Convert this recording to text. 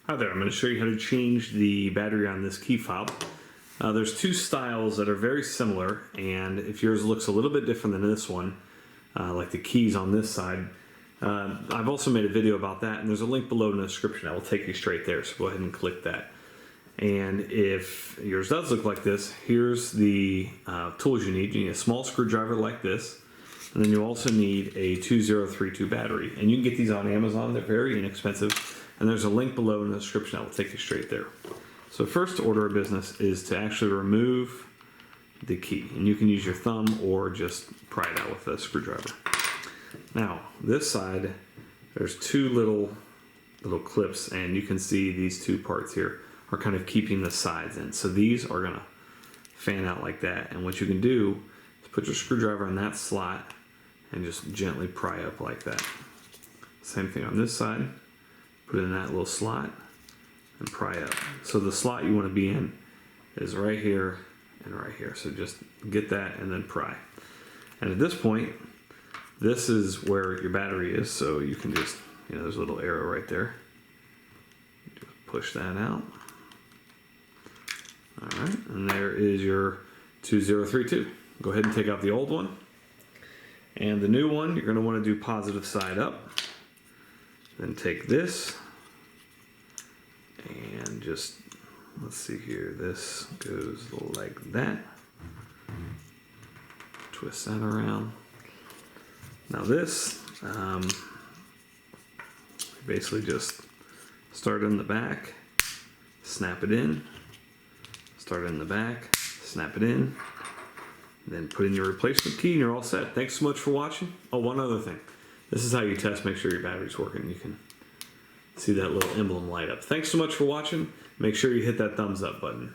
Hi there, I'm going to show you how to change the battery on this key fob. There's two styles that are very similar, and if yours looks a little bit different than this one, like the keys on this side, I've also made a video about that, and there's a link below in the description that will take you straight there, so go ahead and click that. And if yours does look like this, here's the tools you need. You need a small screwdriver like this, and then you also need a 2032 battery. And you can get these on Amazon, they're very inexpensive. And there's a link below in the description that will take you straight there. So first order of business is to actually remove the key. And you can use your thumb or just pry it out with a screwdriver. Now, this side, there's two little clips, and you can see these two parts here are kind of keeping the sides in. So these are gonna fan out like that. And what you can do is put your screwdriver in that slot and just gently pry up like that. Same thing on this side. Put it in that little slot and pry up. So the slot you want to be in is right here and right here. So just get that and then pry. And at this point, this is where your battery is. So you can just, there's a little arrow right there. Just push that out. All right, and there is your 2032. Go ahead and take out the old one. And the new one, you're going to want to do positive side up. Then take this and just, let's see here, this goes like that. Twist that around. Now this, basically just start in the back, snap it in, start in the back, snap it in, then put in your replacement key and you're all set. Thanks so much for watching. Oh, one other thing. This is how you test, make sure your battery's working. You can see that little emblem light up. Thanks so much for watching. Make sure you hit that thumbs up button.